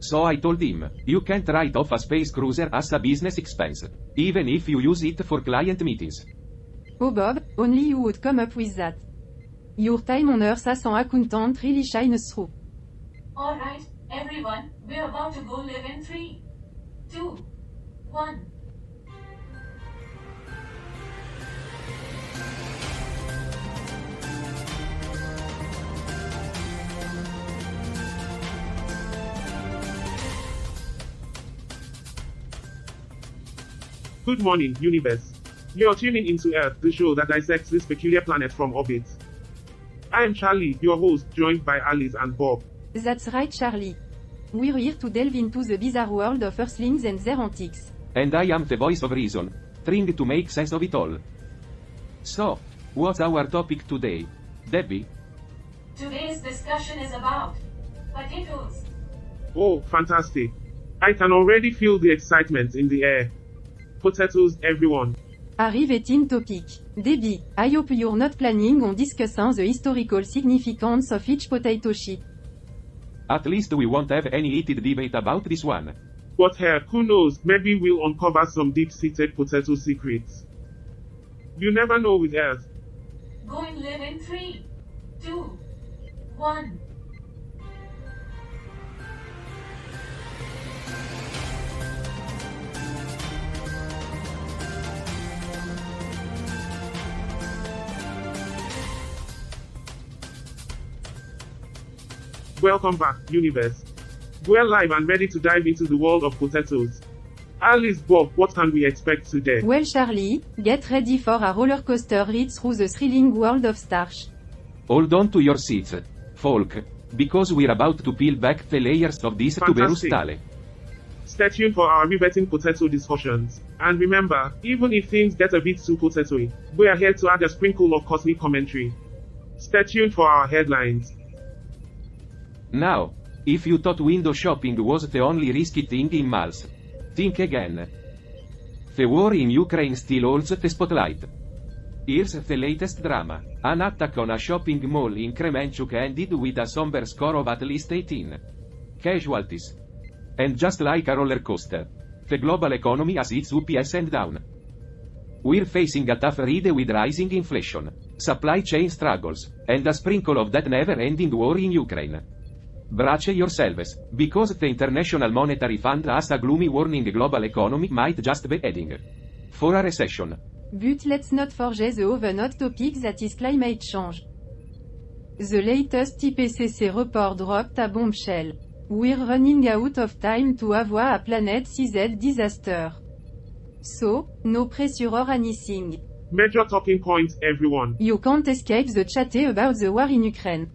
So I told him, you can't write off a space cruiser as a business expense, even if you use it for client meetings. Oh Bob, only you would come up with that. Your time on Earth as an accountant really shines through. Alright, everyone, we're about to go live in 3, 2, 1. Good morning, universe. You're tuning into Earth, the show that dissects this peculiar planet from orbit. I am Charlie, your host, joined by Alice and Bob. That's right, Charlie. We're here to delve into the bizarre world of Earthlings and their antics. And I am the voice of reason, trying to make sense of it all. So, what's our topic today, Debbie? Today's discussion is about potatoes. Oh, fantastic. I can already feel the excitement in the air. Potatoes, everyone. Arrive in topic. Debbie, I hope you're not planning on discussing the historical significance of each potato chip. At least we won't have any heated debate about this one. But who knows, maybe we'll uncover some deep-seated potato secrets. You never know with Earth. Going live in 3, 2, 1. Welcome back, universe. We're live and ready to dive into the world of potatoes. Alice, Bob, what can we expect today? Well, Charlie, get ready for a roller coaster ride through the thrilling world of starch. Hold on to your seats, folk, because we're about to peel back the layers of this tuberous Fantastic. tale. Stay tuned for our riveting potato discussions. And remember, even if things get a bit too potatoey, we are here to add a sprinkle of cosmic commentary. Stay tuned for our headlines. Now, if you thought window shopping was the only risky thing in malls, think again. The war in Ukraine still holds the spotlight. Here's the latest drama. An attack on a shopping mall in Kremenchuk ended with a somber score of at least 18 casualties. And just like a roller coaster, the global economy has its ups and downs. We're facing a tough ride with rising inflation, supply chain struggles, and a sprinkle of that never-ending war in Ukraine. Brace yourselves, because the International Monetary Fund has a gloomy warning global economy might just be heading for a recession. But let's not forget the other hot topic that is climate change. The latest IPCC report dropped a bombshell. We're running out of time to avoid a planet CZ disaster. So, no pressure or anything. Major talking points, everyone. You can't escape the chat about the war in Ukraine.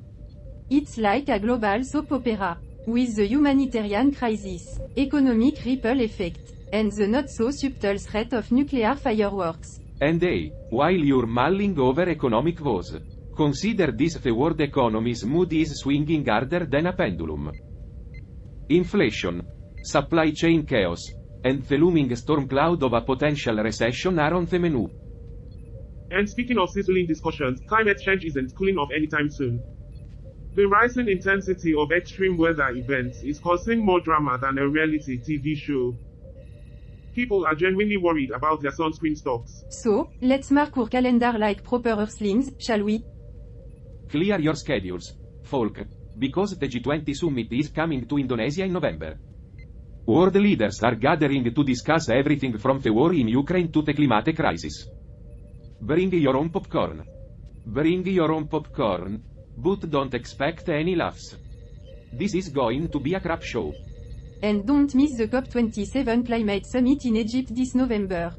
It's like a global soap opera, with the humanitarian crisis, economic ripple effect, and the not-so-subtle threat of nuclear fireworks. And hey, while you're mulling over economic woes, consider this: the world economy's mood is swinging harder than a pendulum. Inflation, supply chain chaos, and the looming storm cloud of a potential recession are on the menu. And speaking of sizzling discussions, climate change isn't cooling off anytime soon. The rising intensity of extreme weather events is causing more drama than a reality TV show. People are genuinely worried about their sunscreen stocks. So, let's mark our calendar like proper Earthlings, shall we? Clear your schedules, folk, because the G20 summit is coming to Indonesia in November. World leaders are gathering to discuss everything from the war in Ukraine to the climate crisis. Bring your own popcorn. Bring your own popcorn. But don't expect any laughs. This is going to be a crap show. And don't miss the COP27 Climate Summit in Egypt this November.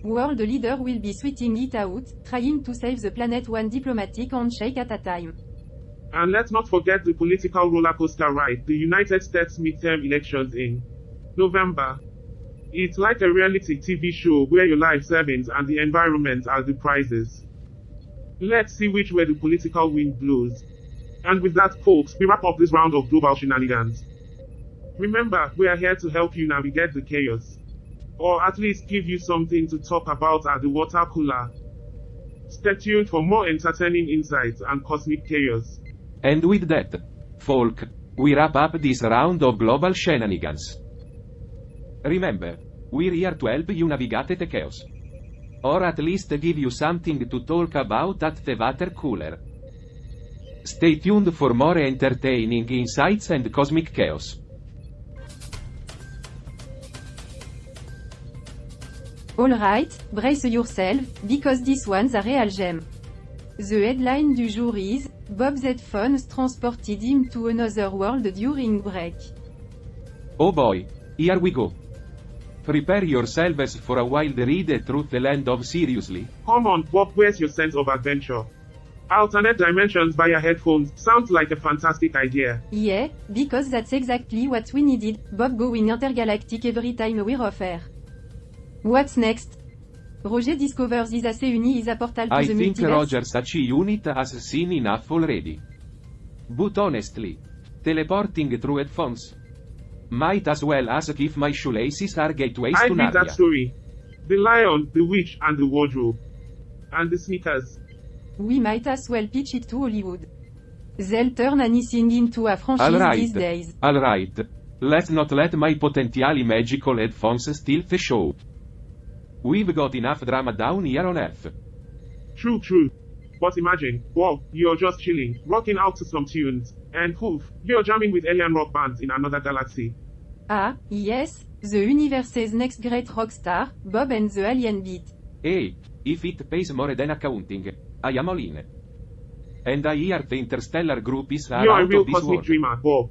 World leaders will be sweating it out, trying to save the planet one diplomatic handshake at a time. And let's not forget the political rollercoaster ride, the United States midterm elections in November. It's like a reality TV show where your life savings and the environment are the prizes. Let's see which way the political wind blows. And with that, folks, we wrap up this round of global shenanigans. Remember, we are here to help you navigate the chaos. Or at least give you something to talk about at the water cooler. Stay tuned for more entertaining insights and cosmic chaos. And with that, folk, we wrap up this round of global shenanigans. Remember, we're here to help you navigate the chaos. Or at least give you something to talk about at the water cooler. Stay tuned for more entertaining insights and cosmic chaos. Alright, brace yourself, because this one's a real gem. The headline du jour is, Bob's headphones transported him to another world during break. Oh boy, here we go. Prepare yourselves for a wild ride through the land of seriously. Come on, Bob, where's your sense of adventure? Alternate dimensions via headphones sounds like a fantastic idea. Yeah, because that's exactly what we needed, Bob going intergalactic every time we're off air. What's next? Roger discovers his AC-Uni is a portal to I the think multiverse. Roger's AC unit has seen enough already. But honestly, teleporting through headphones might as well ask if my shoelaces are gateways I to read that Narnia. story. The lion, the witch, and the wardrobe. And the sneakers. We might as well pitch it to Hollywood. They'll turn anything into a franchise these days. Alright. Let's not let my potentially magical headphones steal the show. We've got enough drama down here on Earth. True. But imagine, Bob, you're just chilling, rocking out to some tunes, and poof, you're jamming with alien rock bands in another galaxy. Ah, yes, the universe's next great rock star, Bob and the Alien Beat. Hey, if it pays more than accounting, I am all in. And I hear the interstellar groupies are You're a out real of this cosmic world. dreamer, Bob.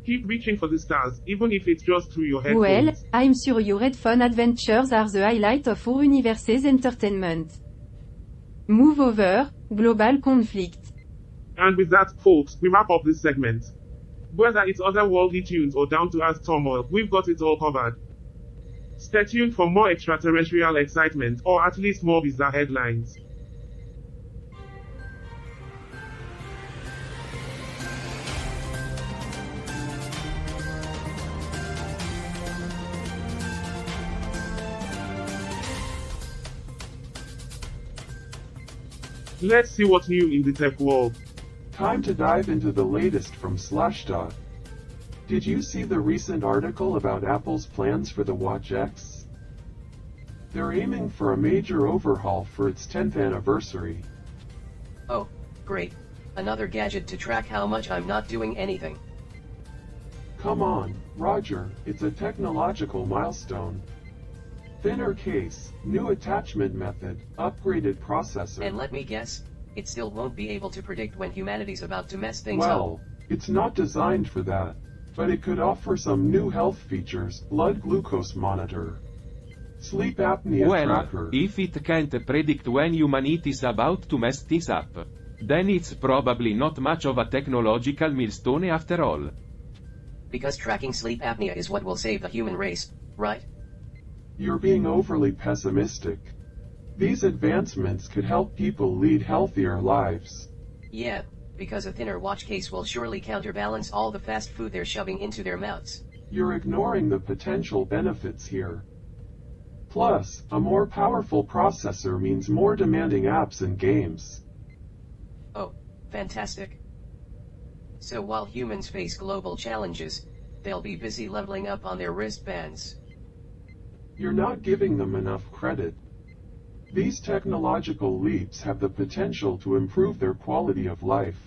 Keep reaching for the stars, even if it's just through your headphones. Well, I'm sure your headphone adventures are the highlight of our universe's entertainment. Move over, global conflict. And with that, folks, we wrap up this segment. Whether it's otherworldly tunes or down-to-earth turmoil, we've got it all covered. Stay tuned for more extraterrestrial excitement, or at least more bizarre headlines. Let's see what's new in the tech world. Time to dive into the latest from Slashdot. Did you see the recent article about Apple's plans for the Watch X? They're aiming for a major overhaul for its 10th anniversary. Oh, great. Another gadget to track how much I'm not doing anything. Come on, Roger, it's a technological milestone. Thinner case, new attachment method, upgraded processor. And let me guess, it still won't be able to predict when humanity's about to mess things up. Well, it's not designed for that, but it could offer some new health features, blood glucose monitor, sleep apnea Well, tracker. if it can't predict when humanity's about to mess things up, then it's probably not much of a technological milestone after all. Because tracking sleep apnea is what will save the human race, right? You're being overly pessimistic. These advancements could help people lead healthier lives. Yeah, because a thinner watch case will surely counterbalance all the fast food they're shoving into their mouths. You're ignoring the potential benefits here. Plus, a more powerful processor means more demanding apps and games. Oh, fantastic. So while humans face global challenges, they'll be busy leveling up on their wristbands. You're not giving them enough credit. These technological leaps have the potential to improve their quality of life.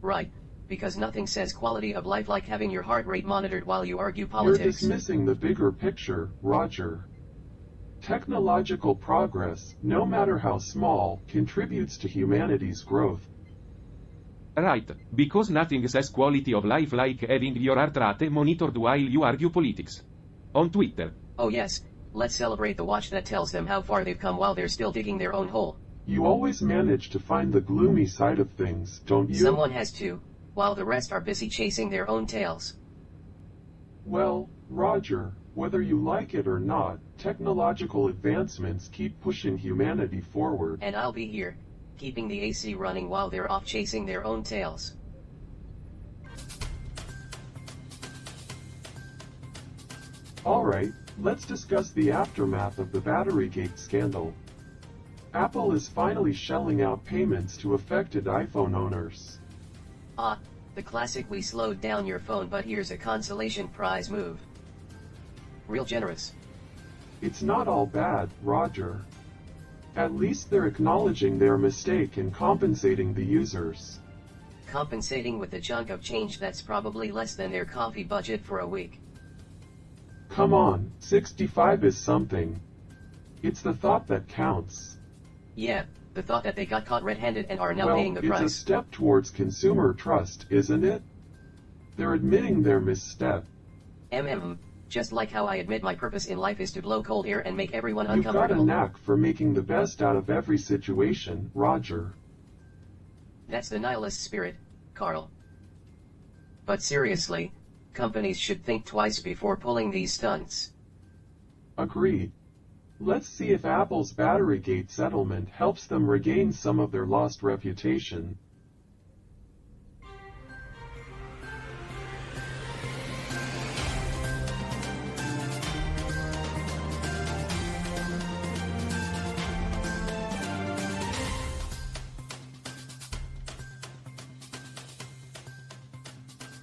Right, because nothing says quality of life like having your heart rate monitored while you argue You're politics. dismissing the bigger picture, Roger. Technological progress, no matter how small, contributes to humanity's growth. Right, because nothing says quality of life like having your heart rate monitored while you argue politics. On Twitter. Oh yes, let's celebrate the watch that tells them how far they've come while they're still digging their own hole. You always manage to find the gloomy side of things, don't you? Someone has to, while the rest are busy chasing their own tails. Well, Roger, whether you like it or not, technological advancements keep pushing humanity forward. And I'll be here, keeping the AC running while they're off chasing their own tails. Alright, let's discuss the aftermath of the Batterygate scandal. Apple is finally shelling out payments to affected iPhone owners. Ah, The classic "we slowed down your phone but here's a consolation prize" move. Real generous. It's not all bad, Roger. At least they're acknowledging their mistake and compensating the users. Compensating with a chunk of change that's probably less than their coffee budget for a week. Come on, 65 is something. It's the thought that counts. Yeah, the thought that they got caught red-handed and are now Well, paying the it's price. a step towards consumer trust, isn't it? They're admitting their misstep. Just like how I admit my purpose in life is to blow cold air and make everyone You've got a uncomfortable. knack for making the best out of every situation, Roger. That's the nihilist spirit, Carl. But seriously, companies should think twice before pulling these stunts. Agreed. Let's see if Apple's Batterygate settlement helps them regain some of their lost reputation.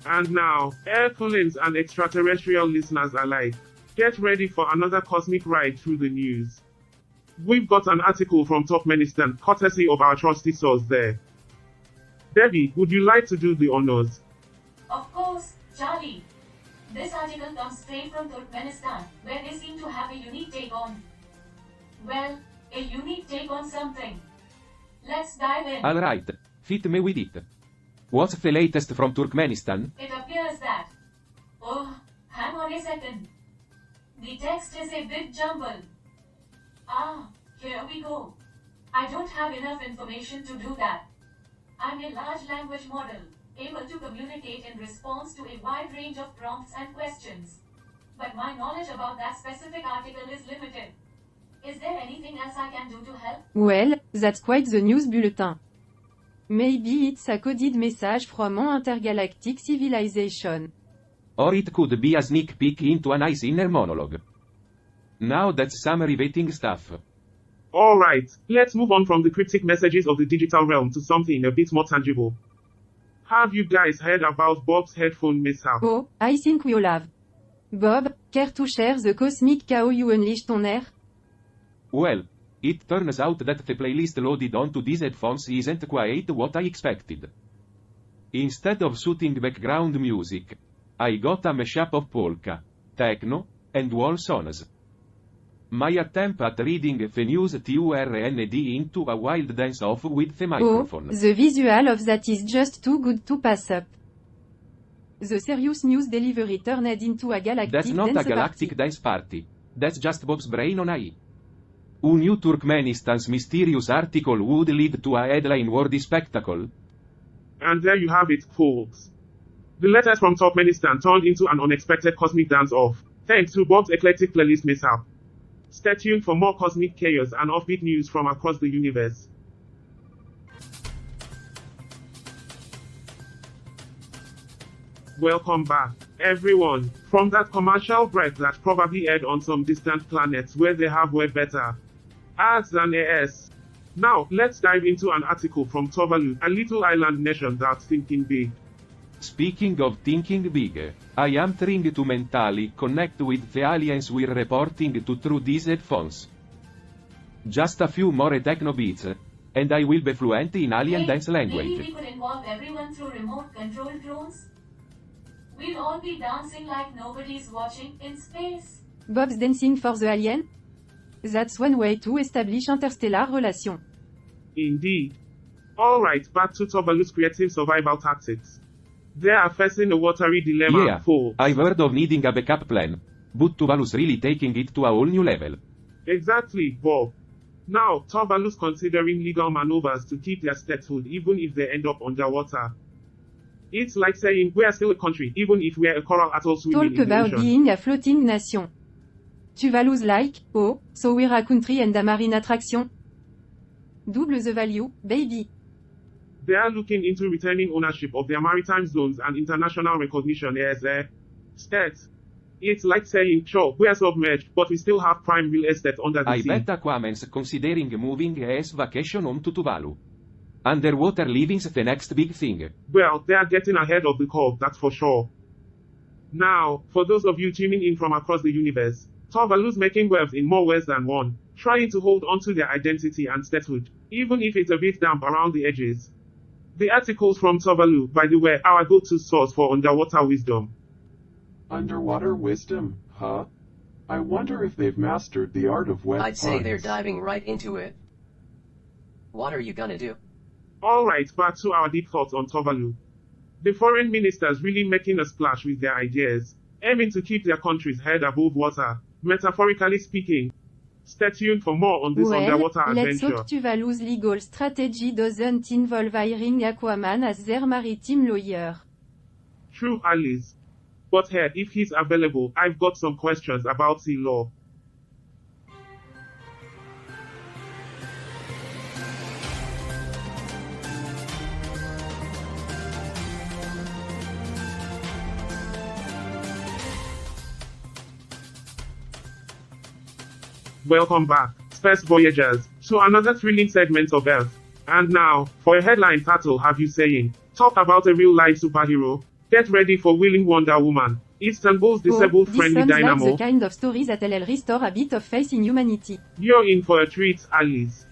And now, Airculins and extraterrestrial listeners alike, get ready for another cosmic ride through the news. We've got an article from Turkmenistan, courtesy of our trusty source there. Debbie, would you like to do the honors? Of course, Charlie. This article comes straight from Turkmenistan, where they seem to have a unique take on... well, a unique take on something. Let's dive in. Alright, hit me with it. What's the latest from Turkmenistan? It appears that... oh, hang on a second. The text is a bit jumbled. Ah, here we go. I don't have enough information to do that. I'm a large language model, able to communicate in response to a wide range of prompts and questions. But my knowledge about that specific article is limited. Is there anything else I can do to help? Well, that's quite the news bulletin. Maybe it's a coded message from an intergalactic civilization. Or it could be a sneak peek into a nice inner monologue. Now that's some riveting stuff. Alright, let's move on from the cryptic messages of the digital realm to something a bit more tangible. Have you guys heard about Bob's headphone mishap? Oh, I think we all have. Bob, care to share the cosmic chaos you unleashed on air? Well, it turns out that the playlist loaded onto these headphones isn't quite what I expected. Instead of soothing background music, I got a mashup of polka, techno, and wall songs. My attempt at reading the news turned into a wild dance-off with the Oh, microphone. the visual of that is just too good to pass up. The serious news delivery turned into a galactic That's not a dance galactic party. dance party. That's just Bob's brain on AI. Who knew Turkmenistan's mysterious article would lead to a headline-worthy spectacle? And there you have it, folks. The letters from Turkmenistan turned into an unexpected cosmic dance-off, thanks to Bob's eclectic playlist mishap. Stay tuned for more cosmic chaos and offbeat news from across the universe. Welcome back, everyone, from that commercial break that probably aired on some distant planets where they have way better ads than AS. Now, let's dive into an article from Tuvalu, a little island nation that's thinking big. Speaking of thinking big, I am trying to mentally connect with the aliens we're reporting to through these headphones. Just a few more techno beats, and I will be fluent in alien Hey, dance maybe language. we could involve everyone through remote control drones? We'll all be dancing like nobody's watching in space. Bob's dancing for the alien? That's one way to establish interstellar relation. Indeed. Alright, back to Tuvalu's creative survival tactics. They are facing a watery dilemma, Yeah, folks. I've heard of needing a backup plan, but Tuvalu's really taking it to a whole new level. Exactly, Bob. Now, Tuvalu's considering legal maneuvers to keep their statehood even if they end up underwater. It's like saying we're still a country even if we're a coral atoll swimming Talk in the about ocean. being a floating nation. Tuvalu's like, oh, so we're a country and a marine attraction? Double the value, baby. They are looking into retaining ownership of their maritime zones and international recognition as a state. It's like saying, sure, we're submerged, but we still have prime real estate under the I sea. bet Aquaman's considering moving his vacation home to Tuvalu. Underwater living's the next big thing. Well, they are getting ahead of the curve, that's for sure. Now, for those of you tuning in from across the universe, Tuvalu's making waves in more ways than one, trying to hold onto their identity and statehood, even if it's a bit damp around the edges. The articles from Tuvalu, by the way, are our go-to source for underwater wisdom. Underwater wisdom, huh? I wonder if they've mastered the art of wet I'd say they're puns. diving right into it. What are you gonna do? Alright, back to our deep thoughts on Tuvalu. The foreign ministers really making a splash with their ideas, aiming to keep their country's head above water, metaphorically speaking. Stay tuned for more on this underwater Well, let's adventure. hope Tuvalu's legal strategy doesn't involve hiring Aquaman as their maritime lawyer. True, Alice. But hey, if he's available, I've got some questions about sea law. Welcome back, Space Voyagers, to another thrilling segment of Earth. And now, for a headline title have you saying, talk about a real-life superhero? Get ready for Willing Wonder Woman, Istanbul's This disabled-friendly sounds like dynamo. the kind of stories that'll restore a bit of faith in humanity. You're in for a treat, Alice.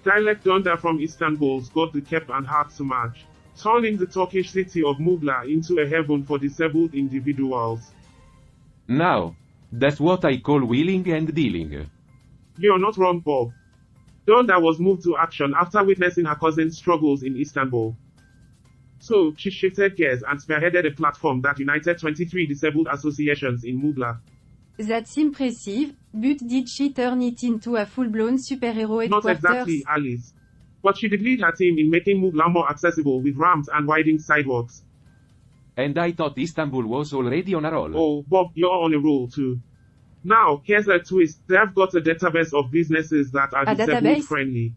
Dialect Thunder from Istanbul's got the cap and heart to match, turning the Turkish city of Mughla into a heaven for disabled individuals. Now, that's what I call wheeling and dealing. You're not wrong, Bob. Donda was moved to action after witnessing her cousin's struggles in Istanbul. So, she shifted gears and spearheaded a platform that united 23 disabled associations in Mughla. That's impressive, but did she turn it into a full-blown superhero Not headquarters? exactly, Alice. But she did lead her team in making Mughla more accessible with ramps and widening sidewalks. And I thought Istanbul was already on a roll. Oh, Bob, you're on a roll too. Now, here's a twist. They've got a database of businesses that are A disabled database? friendly.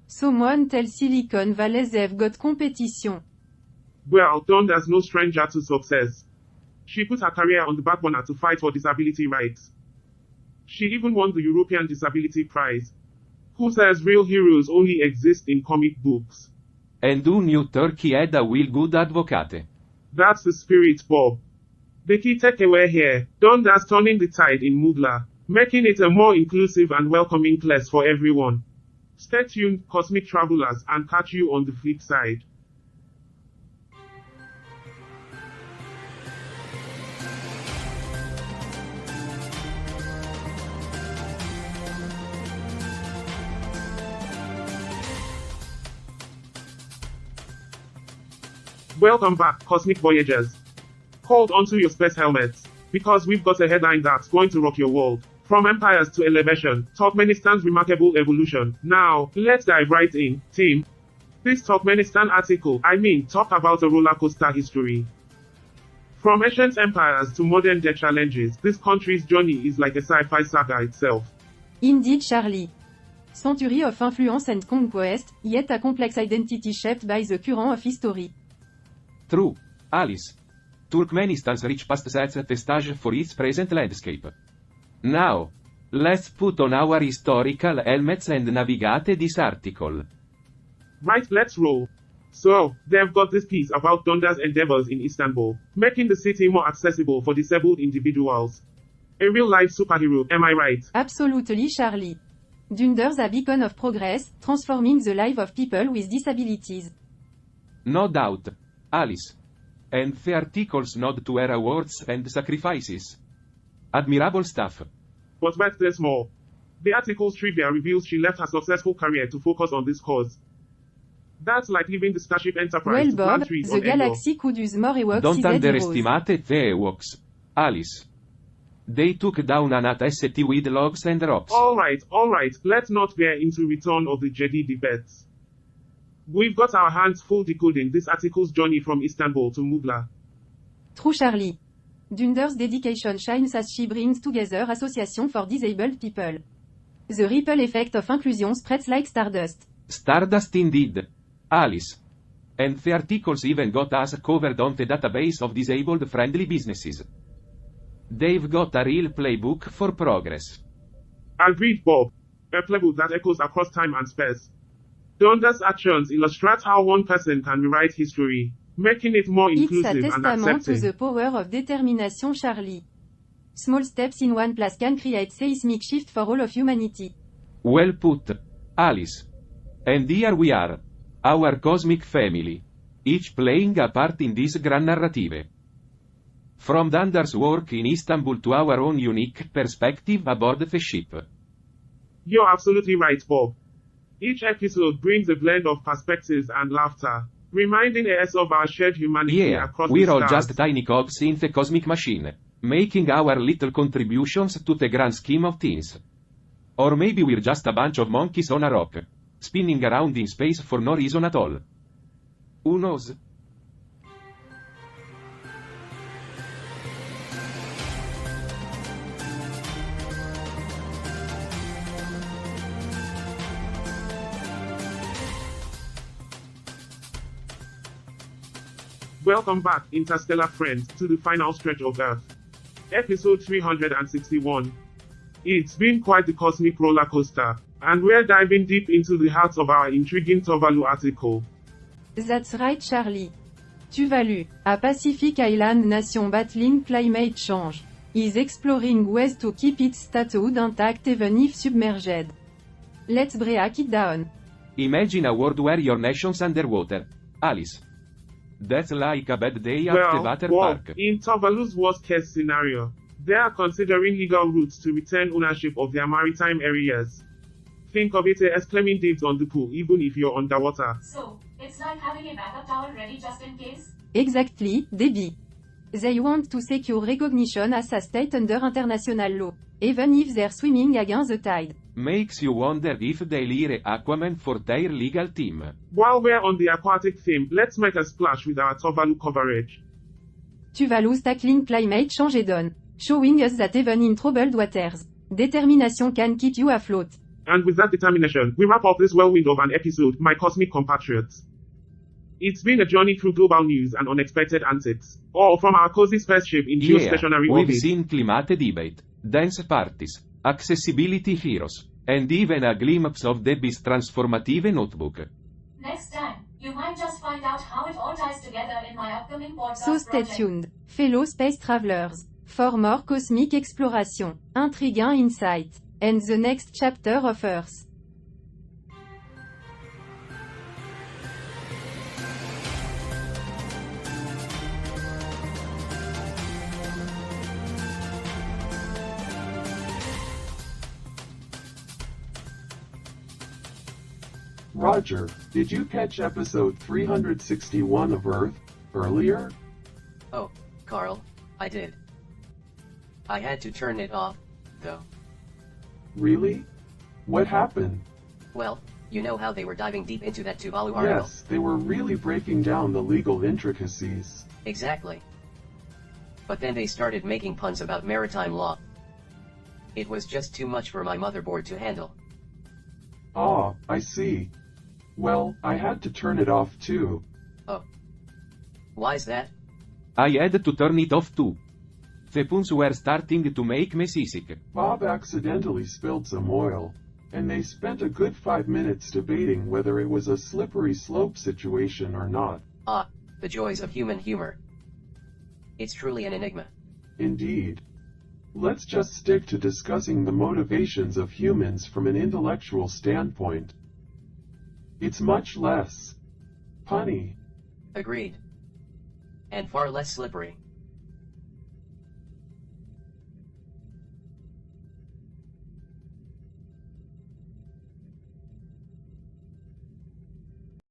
Someone tell Silicon Valley they've got competition. Well, Donda's no stranger to success. She put her career on the back burner to fight for disability rights. She even won the European Disability Prize. Who says real heroes only exist in comic books? And who knew Turkey had a real good advocate? That's the spirit, Bob. The key takeaway here, Donda's turning the tide in Mughla, making it a more inclusive and welcoming place for everyone. Stay tuned, cosmic travelers, and catch you on the flip side. Welcome back, Cosmic Voyagers. Hold onto your space helmets, because we've got a headline that's going to rock your world. From empires to elevation, Turkmenistan's remarkable evolution. Now, let's dive right in, team. This Turkmenistan article, talk about a roller coaster history. From ancient empires to modern day challenges, this country's journey is like a sci-fi saga itself. Indeed, Charlie. Century of influence and conquest, yet a complex identity shaped by the current of history. True, Alice. Turkmenistan's rich past sets the stage for its present landscape. Now, let's put on our historical helmets and navigate this article. Right, let's roll. So, they've got this piece about Donda's endeavors in Istanbul, making the city more accessible for disabled individuals. A real-life superhero, am I right? Absolutely, Charlie. Dunder's a beacon of progress, transforming the life of people with disabilities. No doubt, Alice. And the articles nod to her awards and sacrifices. Admirable stuff. But wait, there's more. The article's trivia reveals she left her successful career to focus on this cause. That's like leaving the Starship Enterprise Well, to plant Bob, trees the on Endor. galaxy could use more Ewoks Don't is heroes. underestimate the Ewoks, Alice. They took down an AT-ST with logs and ropes. Alright, let's not veer into Return of the Jedi debates. We've got our hands full decoding this article's journey from Istanbul to Mughla. True, Charlie. Dunder's dedication shines as she brings together Association for Disabled People. The ripple effect of inclusion spreads like stardust. Stardust indeed, Alice. And the articles even got us covered on the database of disabled-friendly businesses. They've got a real playbook for progress. Agreed, Bob. A playbook that echoes across time and space. Dunder's actions illustrate how one person can rewrite history, making it more It's a inclusive and testament to accepting. the power of determination, Charlie. Small steps in one place can create seismic shift for all of humanity. Well put, Alice. And here we are. Our cosmic family. Each playing a part in this grand narrative. From Dunder's work in Istanbul to our own unique perspective aboard the ship. You're absolutely right, Bob. Each episode brings a blend of perspectives and laughter, reminding us of our shared humanity Yeah, across we're the all stars. just tiny cogs in the cosmic machine, making our little contributions to the grand scheme of things. Or maybe we're just a bunch of monkeys on a rock, spinning around in space for no reason at all. Who knows? Welcome back, interstellar friends, to the final stretch of Earth. Episode 361. It's been quite the cosmic roller coaster, and we're diving deep into the heart of our intriguing Tuvalu article. That's right, Charlie. Tuvalu, a Pacific island nation battling climate change, is exploring ways to keep its statehood intact even if submerged. Let's break it down. Imagine a world where your nation's underwater. Alice. That's like a bad day at the Well, water Bob, park. in Tuvalu's worst-case scenario, they are considering legal routes to retain ownership of their maritime areas. Think of it as claiming dibs on the pool even if you're underwater. So, it's like having a backup tower ready just in case? Exactly, Debbie. They want to secure recognition as a state under international law, even if they're swimming against the tide. Makes you wonder if they'll hire Aquaman for their legal team. While we're on the aquatic theme, let's make a splash with our Tuvalu coverage. Tuvalu's tackling climate change head-on, showing us that even in troubled waters, determination can keep you afloat. And with that determination, we wrap up this whirlwind of an episode, my cosmic compatriots. It's been a journey through global news and unexpected antics, all from our cozy spaceship in Yeah, geostationary we've orbit. seen climate debate, dance parties, accessibility heroes, and even a glimpse of Debbie's transformative notebook. Next time, you might just find out how it all ties together in my upcoming podcast So stay project. tuned, fellow space travelers, for more cosmic exploration, intriguing insight, and the next chapter of Earth. Roger, did you catch episode 361 of Earth earlier? Oh, Carl, I did. I had to turn it off, though. Really? What happened? Well, you know how they were diving deep into that Tuvalu article? Yes, they were really breaking down the legal intricacies. Exactly. But then they started making puns about maritime law. It was just too much for my motherboard to handle. Ah, I see. Well, I had to turn it off too. Oh. Why's that? I had to turn it off too. The puns were starting to make me seasick. Bob accidentally spilled some oil, and they spent a good 5 minutes debating whether it was a slippery slope situation or not. Ah, the joys of human humor. It's truly an enigma. Indeed. Let's just stick to discussing the motivations of humans from an intellectual standpoint. It's much less punny. Agreed. And far less slippery.